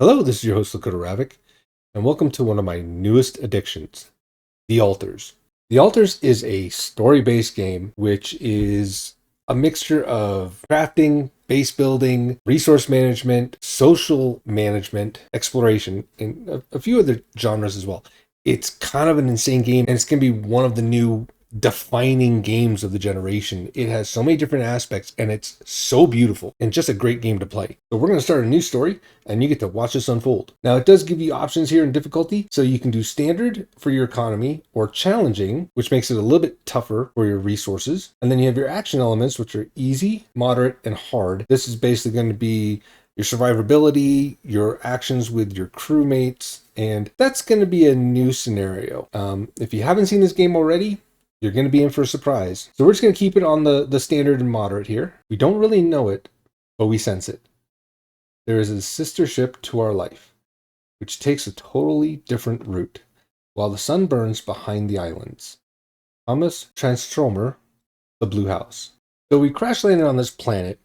Hello, this is your host, Lakota Ravoc, and welcome to one of my newest addictions, The Altars. The Altars is a story-based game, which is a mixture of crafting, base building, resource management, social management, exploration, and a few other genres as well. It's kind of an insane game, and it's going to be one of the new defining games of the generation. It has so many different aspects, and it's so beautiful and just a great game to play. So we're going to start a new story, and you get to watch this unfold. Now, it does give you options here in difficulty, so you can do standard for your economy or challenging, which makes it a little bit tougher for your resources. And then you have your action elements, which are easy, moderate, and hard. This is basically going to be your survivability, your actions with your crewmates, and that's going to be a new scenario. If you haven't seen this game already, you're going to be in for a surprise. So we're just going to keep it on the standard and moderate here. We don't really know it, but we sense it. There is a sister ship to our life, which takes a totally different route, while the sun burns behind the islands. Thomas Transtromer, the Blue House. So we crash landed on this planet.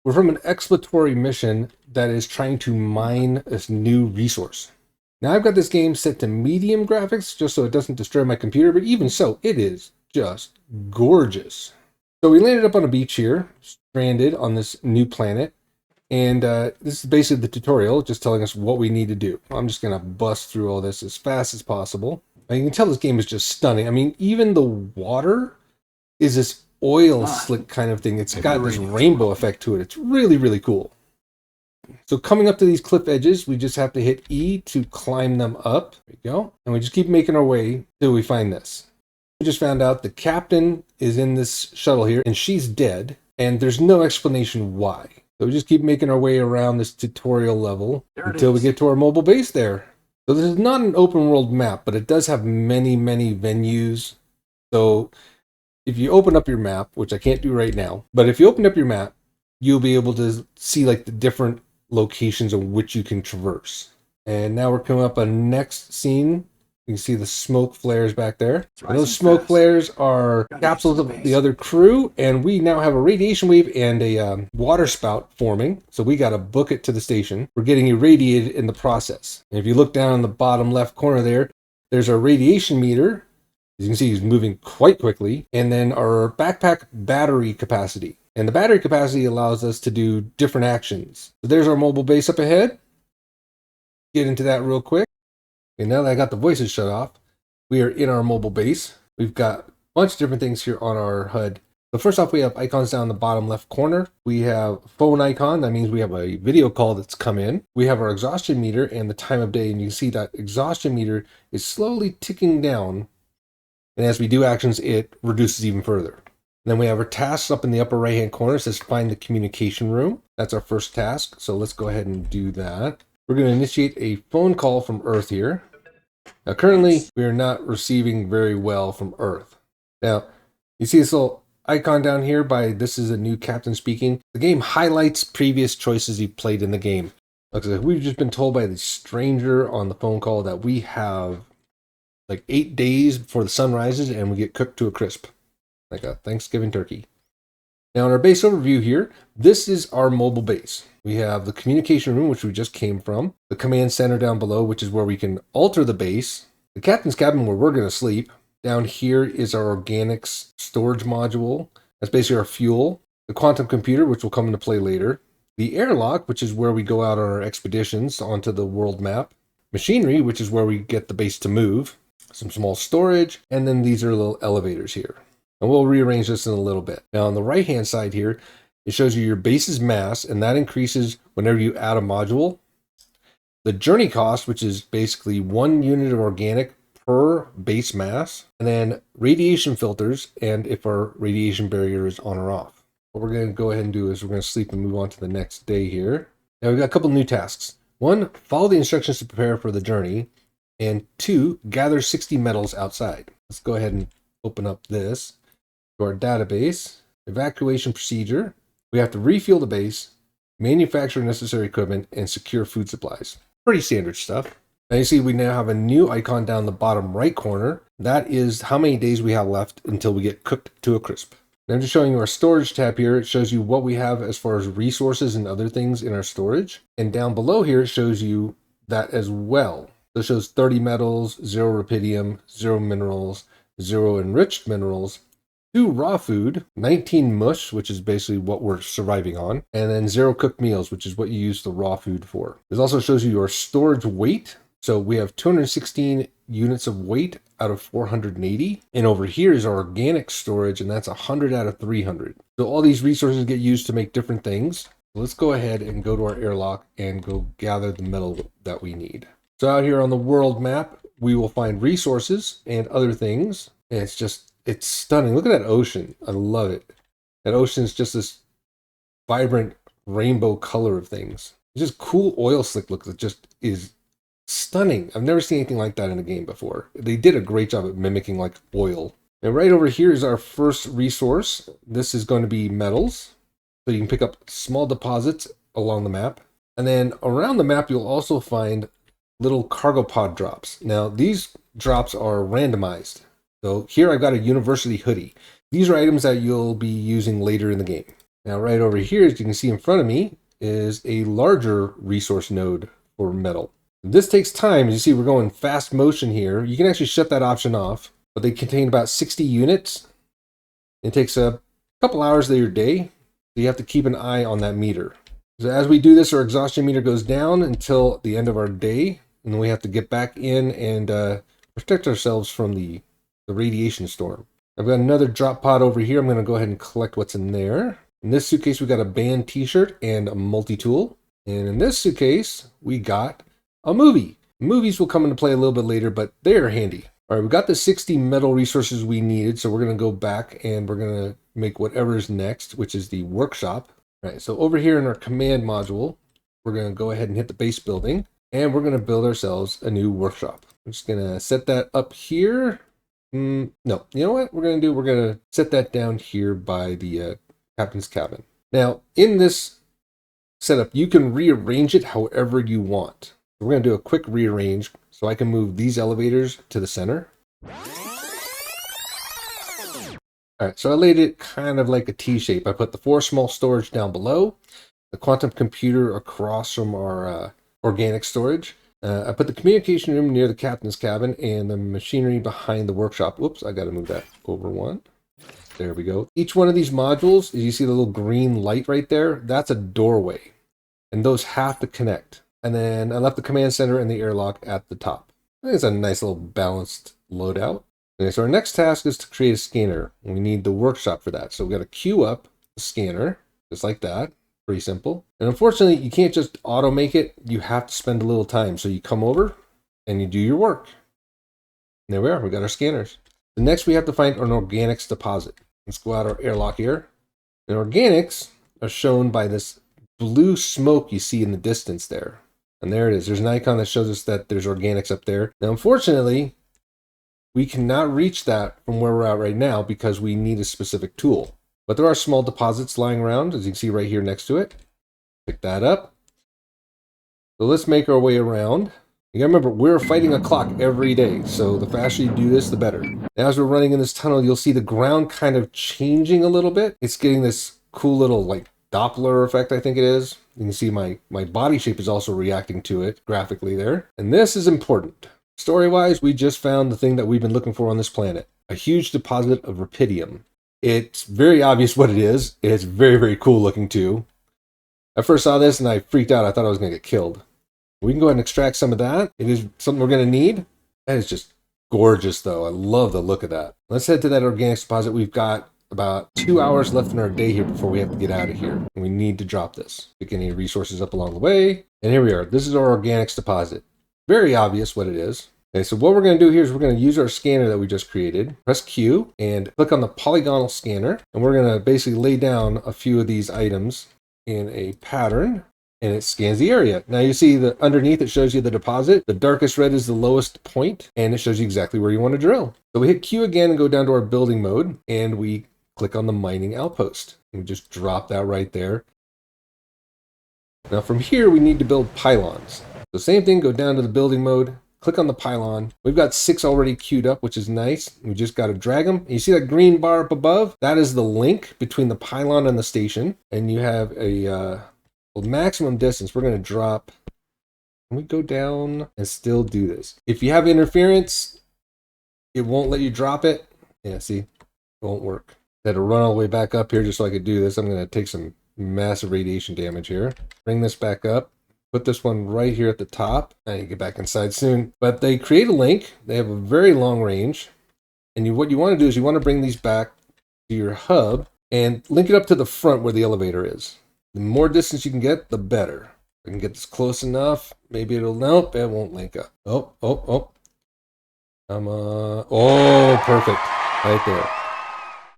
We're from an exploratory mission that is trying to mine this new resource. Now I've got this game set to medium graphics just so it doesn't destroy my computer, but even so, it is just gorgeous. So we landed up on a beach here, stranded on this new planet, and this is basically the tutorial, just telling us what we need to do. I'm just going to bust through all this as fast as possible. Now you can tell this game is just stunning. I mean, even the water is this oil slick kind of thing. It's got this rainbow effect to it. It's really, really cool. So coming up to these cliff edges, we just have to hit E to climb them up. There we go. And we just keep making our way till we find this. We just found out the captain is in this shuttle here, and she's dead, and there's no explanation why. So we just keep making our way around this tutorial level until we get to our mobile base there. So this is not an open world map, but it does have many, many venues. So if you open up your map, which I can't do right now, but if you open up your map, you'll be able to see like the different locations of which you can traverse. And now we're coming up on next scene. You can see the smoke flares back there. And those smoke flares are capsules of the other crew, and we now have a radiation wave and a water spout forming. So we got to book it to the station. We're getting irradiated in the process. And if you look down in the bottom left corner there, there's our radiation meter. As you can see, he's moving quite quickly. And then our backpack battery capacity. And the battery capacity allows us to do different actions. So there's our mobile base up ahead. Get into that real quick. And now that I got the voices shut off, we are in our mobile base. We've got a bunch of different things here on our HUD. So first off, we have icons down in the bottom left corner. We have a phone icon. That means we have a video call that's come in. We have our exhaustion meter and the time of day. And you can see that exhaustion meter is slowly ticking down. And as we do actions, it reduces even further. Then we have our tasks up in the upper right-hand corner. It says find the communication room. That's our first task. So let's go ahead and do that. We're going to initiate a phone call from Earth here. Now, currently, we are not receiving very well from Earth. Now, you see this little icon down here by this is a new captain speaking. The game highlights previous choices you played in the game. Like I said, we've just been told by the stranger on the phone call that we have like 8 days before the sun rises and we get cooked to a crisp. Like a Thanksgiving turkey. Now in our base overview here, this is our mobile base. We have the communication room, which we just came from, the command center down below, which is where we can alter the base, the captain's cabin where we're going to sleep. Down here is our organics storage module. That's basically our fuel. The quantum computer, which will come into play later. The airlock, which is where we go out on our expeditions onto the world map. Machinery, which is where we get the base to move. Some small storage, and then these are little elevators here. And we'll rearrange this in a little bit. Now on the right hand side here, it shows you your base's mass, and that increases whenever you add a module. The journey cost, which is basically 1 unit of organic per base mass, and then radiation filters, and if our radiation barrier is on or off. What we're going to go ahead and do is we're going to sleep and move on to the next day here. Now we've got a couple new tasks. 1, follow the instructions to prepare for the journey, and 2, gather 60 metals outside. Let's go ahead and open up this. To our database, evacuation procedure. We have to refuel the base, manufacture necessary equipment, and secure food supplies. Pretty standard stuff. Now you see we now have a new icon down the bottom right corner. That is how many days we have left until we get cooked to a crisp. And I'm just showing you our storage tab here. It shows you what we have as far as resources and other things in our storage. And down below here, it shows you that as well. So it shows 30 metals, 0 rubidium, 0 minerals, 0 enriched minerals, 2 raw food, 19 mush, which is basically what we're surviving on, and then 0 cooked meals, which is what you use the raw food for. This also shows you your storage weight. So we have 216 units of weight out of 480. And over here is our organic storage, and that's 100 out of 300. So all these resources get used to make different things. So let's go ahead and go to our airlock and go gather the metal that we need. So out here on the world map, we will find resources and other things. And it's stunning. Look at that ocean. I love it. That ocean is just this vibrant rainbow color of things. It's just cool oil slick look that just is stunning. I've never seen anything like that in a game before. They did a great job at mimicking like oil. And right over here is our first resource. This is going to be metals. So you can pick up small deposits along the map. And then around the map, you'll also find little cargo pod drops. Now, these drops are randomized. So here I've got a university hoodie. These are items that you'll be using later in the game. Now, right over here, as you can see in front of me, is a larger resource node for metal. This takes time. As you see, we're going fast motion here. You can actually shut that option off, but they contain about 60 units. It takes a couple hours of your day, so you have to keep an eye on that meter. So as we do this, our exhaustion meter goes down until the end of our day, and then we have to get back in and protect ourselves from the radiation storm. I've got another drop pod over here. I'm going to go ahead and collect what's in there. In this suitcase, we got a band t-shirt and a multi-tool. And in this suitcase, we got a movie. Movies will come into play a little bit later, but they're handy. All right, we got the 60 metal resources we needed, so we're going to go back and we're going to make whatever is next, which is the workshop. All right, so over here in our command module, we're going to go ahead and hit the base building, and we're going to build ourselves a new workshop. I'm just going to set that up here. No, you know what we're going to do? We're going to set that down here by the captain's cabin. Now, in this setup, you can rearrange it however you want. We're going to do a quick rearrange so I can move these elevators to the center. All right, so I laid it kind of like a T shape. I put the 4 small storage down below, the quantum computer across from our organic storage. I put the communication room near the captain's cabin and the machinery behind the workshop. Whoops, I got to move that over one. There we go. Each one of these modules, you see the little green light right there? That's a doorway. And those have to connect. And then I left the command center and the airlock at the top. I think it's a nice little balanced loadout. Okay, so our next task is to create a scanner. We need the workshop for that. So we got to queue up the scanner, just like that. Pretty simple. And unfortunately, you can't just auto make it. You have to spend a little time. So you come over and you do your work. And there we are. We got our scanners. The next, we have to find an organics deposit. Let's go out our airlock here. And organics are shown by this blue smoke you see in the distance there. And there it is. There's an icon that shows us that there's organics up there. Now, unfortunately, we cannot reach that from where we're at right now because we need a specific tool. But there are small deposits lying around, as you can see right here next to it. Pick that up. So let's make our way around. You gotta remember, we're fighting a clock every day, so the faster you do this, the better. Now, as we're running in this tunnel, you'll see the ground kind of changing a little bit. It's getting this cool little like Doppler effect, I think it is. You can see my body shape is also reacting to it graphically there. And this is important. Story-wise, we just found the thing that we've been looking for on this planet. A huge deposit of rubidium. It's very obvious what it is. It's very, very cool looking too. I first saw this and I freaked out. I thought I was going to get killed. We can go ahead and extract some of that. It is something we're going to need. That is just gorgeous though. I love the look of that. Let's head to that organics deposit. We've got about 2 hours left in our day here before we have to get out of here. And we need to drop this. Pick any resources up along the way. And here we are. This is our organics deposit. Very obvious what it is. Okay, so what we're going to do here is we're going to use our scanner that we just created. Press Q and click on the polygonal scanner. And we're going to basically lay down a few of these items in a pattern. And it scans the area. Now you see that underneath it shows you the deposit. The darkest red is the lowest point, and it shows you exactly where you want to drill. So we hit Q again and go down to our building mode, and we click on the mining outpost. And we just drop that right there. Now from here, we need to build pylons. So same thing, go down to the building mode, click on the pylon. We've got 6 already queued up, which is nice. We just got to drag them. You see that green bar up above? That is the link between the pylon and the station. And you have a maximum distance. We're going to drop. Can we go down and still do this? If you have interference, it won't let you drop it. Yeah, see, it won't work. I had to run all the way back up here just so I could do this. I'm going to take some massive radiation damage here. Bring this back up. Put this one right here at the top. I need to get back inside soon. But they create a link. They have a very long range. And what you want to do is you want to bring these back to your hub and link it up to the front where the elevator is. The more distance you can get, the better. I can get this close enough. Maybe nope, it won't link up. Oh. Perfect. Right there.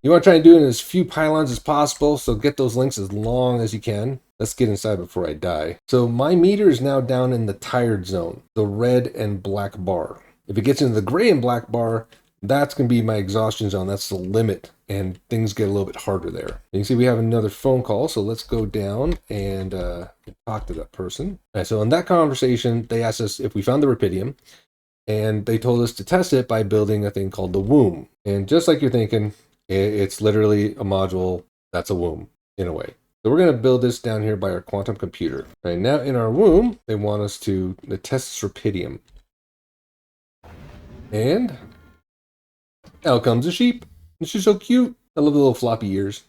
You want to try and do it in as few pylons as possible, so get those links as long as you can. Let's get inside before I die. So my meter is now down in the tired zone, the red and black bar. If it gets into the gray and black bar, that's going to be my exhaustion zone. That's the limit, and things get a little bit harder there. You can see we have another phone call, so let's go down and talk to that person. All right, so in that conversation, they asked us if we found the rupidium, and they told us to test it by building a thing called the womb. And just like you're thinking, it's literally a module that's a womb in a way. So we're going to build this down here by our quantum computer. All right, now in our womb, they want us to test this rupidium. And out comes a sheep. And she's so cute. I love the little floppy ears.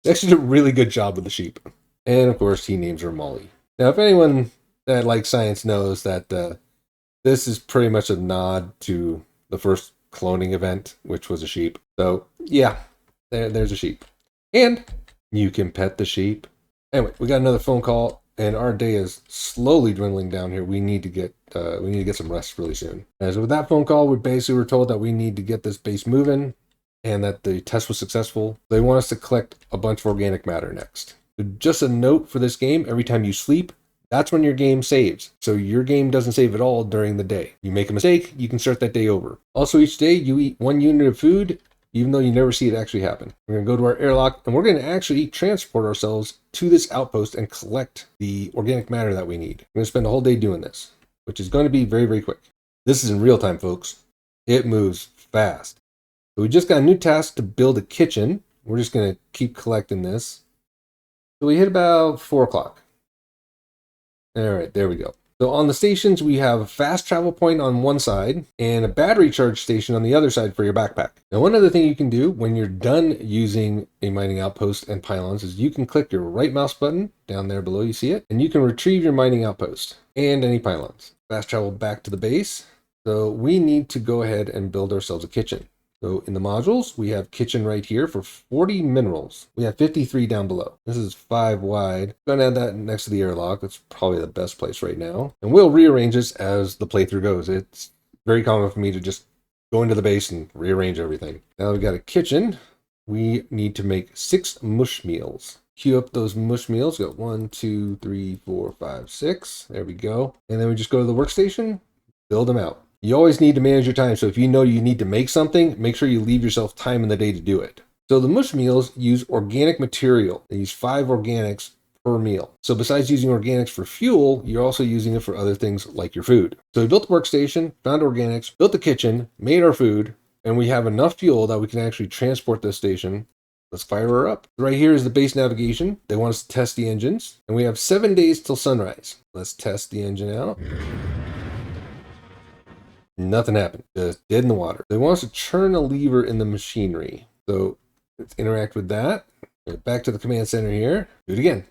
They actually did a really good job with the sheep. And of course, he names her Molly. Now, if anyone that likes science knows that this is pretty much a nod to the first cloning event, which was a sheep. So yeah, there's a sheep. And you can pet the sheep. Anyway, we got another phone call, and our day is slowly dwindling down here. We need to get some rest really soon. And so with that phone call, we basically were told that we need to get this base moving and that the test was successful. They want us to collect a bunch of organic matter next. So just a note for this game, every time you sleep, that's when your game saves. So your game doesn't save at all during the day. You make a mistake, you can start that day over. Also, each day you eat 1 unit of food, even though you never see it actually happen. We're going to go to our airlock, and we're going to actually transport ourselves to this outpost and collect the organic matter that we need. We're going to spend the whole day doing this, which is going to be very, very quick. This is in real time, folks. It moves fast. So we just got a new task to build a kitchen. We're just going to keep collecting this. So we hit about 4 o'clock. All right, there we go. So on the stations, we have a fast travel point on one side and a battery charge station on the other side for your backpack. Now, one other thing you can do when you're done using a mining outpost and pylons is you can click your right mouse button down there below, you see it, and you can retrieve your mining outpost and any pylons. Fast travel back to the base. So we need to go ahead and build ourselves a kitchen. So in the modules, we have kitchen right here for 40 minerals. We have 53 down below. This is 5 wide. I'm gonna add that next to the airlock. That's probably the best place right now. And we'll rearrange this as the playthrough goes. It's very common for me to just go into the base and rearrange everything. Now we've got a kitchen. We need to make 6 mush meals. Queue up those mush meals. Got 1, 2, 3, 4, 5, 6. There we go. And then we just go to the workstation, build them out. You always need to manage your time, so if you know you need to make something, make sure you leave yourself time in the day to do it. So the mush meals use organic material. They use 5 organics per meal. So besides using organics for fuel, you're also using it for other things like your food. So we built the workstation, found organics, built the kitchen, made our food, and we have enough fuel that we can actually transport this station. Let's fire her up. Right here is the base navigation. They want us to test the engines, and we have 7 days till sunrise. Let's test the engine out. Nothing happened. Just dead in the water. They want us to turn a lever in the machinery. So let's interact with that. Back to the command center here. Do it again.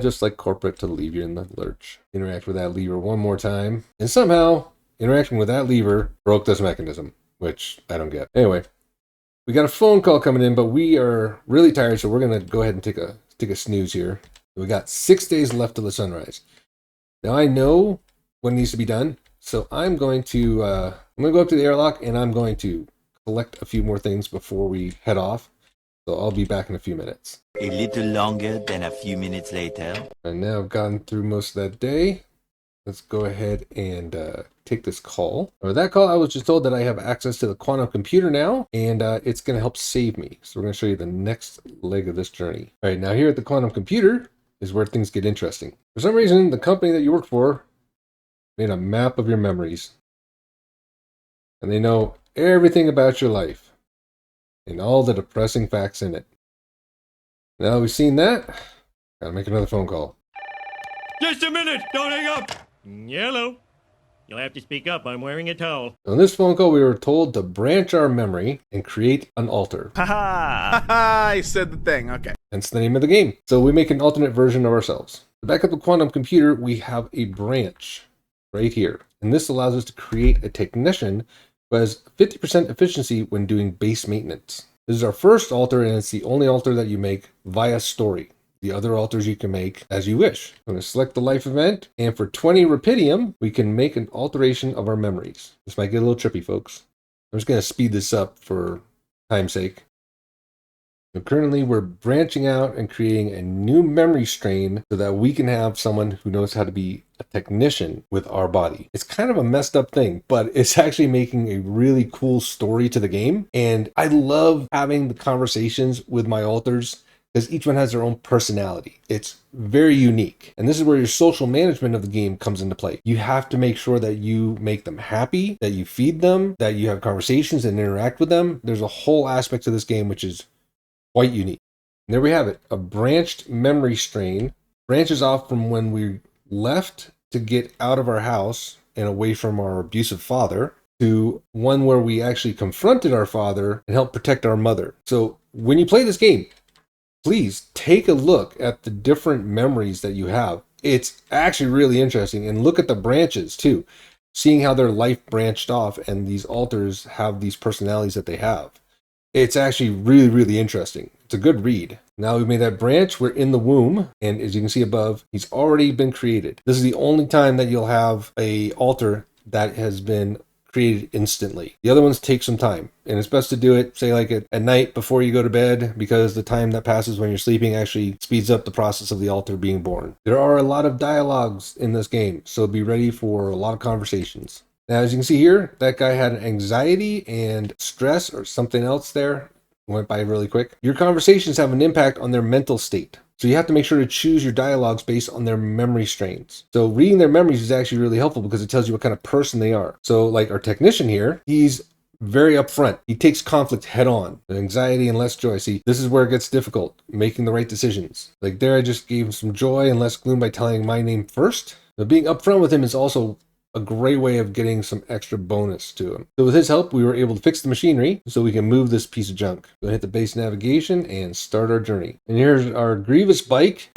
Just like corporate to leave you in the lurch. Interact with that lever one more time. And somehow, interacting with that lever broke this mechanism, which I don't get. Anyway, we got a phone call coming in, but we are really tired, so we're going to go ahead and take a snooze here. We got 6 days left to the sunrise. Now I know what needs to be done. So I'm going to go up to the airlock and I'm going to collect a few more things before we head off. So I'll be back in a few minutes. A little longer than a few minutes later. And now I've gotten through most of that day. Let's go ahead and take this call. Or that call, I was just told that I have access to the quantum computer now, and it's going to help save me. So we're going to show you the next leg of this journey. All right, now here at the quantum computer is where things get interesting. For some reason, the company that you work for made a map of your memories. And they know everything about your life and all the depressing facts in it. Now that we've seen that, gotta make another phone call. Just a minute! Don't hang up! Hello. You'll have to speak up. I'm wearing a towel. So in this phone call, we were told to branch our memory and create an altar. Haha! I said the thing. Okay. Hence the name of the game. So we make an alternate version of ourselves. To back up the quantum computer, we have a branch right here. And this allows us to create a technician who has 50% efficiency when doing base maintenance. This is our first altar, and it's the only altar that you make via story. The other altars you can make as you wish. I'm going to select the life event, and for 20 rupidium, we can make an alteration of our memories. This might get a little trippy, folks. I'm just going to speed this up for time's sake. So currently, we're branching out and creating a new memory strain so that we can have someone who knows how to be a technician with our body. It's kind of a messed up thing, but it's actually making a really cool story to the game. And I love having the conversations with my altars, because each one has their own personality. It's very unique. And this is where your social management of the game comes into play. You have to make sure that you make them happy, that you feed them, that you have conversations and interact with them. There's a whole aspect to this game which is quite unique. And there we have it. A branched memory strain branches off from when we left to get out of our house and away from our abusive father, to one where we actually confronted our father and helped protect our mother. So when you play this game, please take a look at the different memories that you have. It's actually really interesting. And look at the branches too, seeing how their life branched off and these altars have these personalities that they have. It's actually really, really interesting. It's a good read. Now we've made that branch, we're in the womb, and as you can see above, he's already been created. This is the only time that you'll have a altar that has been created instantly. The other ones take some time, and it's best to do it, say like at night before you go to bed, because the time that passes when you're sleeping actually speeds up the process of the altar being born. There are a lot of dialogues in this game, so be ready for a lot of conversations. Now, as you can see here, that guy had anxiety and stress or something else there. Went by really quick. Your conversations have an impact on their mental state. So you have to make sure to choose your dialogues based on their memory strains. So reading their memories is actually really helpful because it tells you what kind of person they are. So like our technician here, he's very upfront. He takes conflict head on. Anxiety and less joy. See, this is where it gets difficult, making the right decisions. Like there, I just gave him some joy and less gloom by telling my name first. But being upfront with him is also a great way of getting some extra bonus to him. So with his help, we were able to fix the machinery so we can move this piece of junk. Go hit the base navigation and start our journey. And here's our Grievous bike.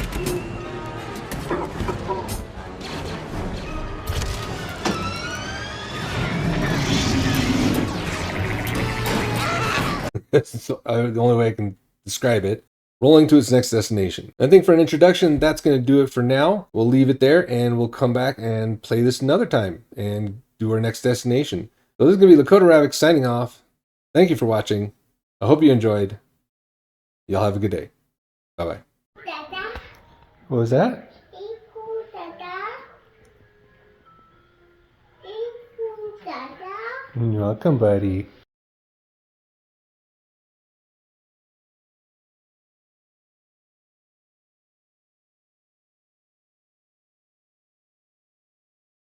That's the only way I can describe it. Rolling to its next destination. I think for an introduction, that's going to do it for now. We'll leave it there and we'll come back and play this another time and do our next destination. So this is going to be Lakota Ravoc signing off. Thank you for watching. I hope you enjoyed. Y'all have a good day. Bye-bye. What was that? You're welcome, buddy.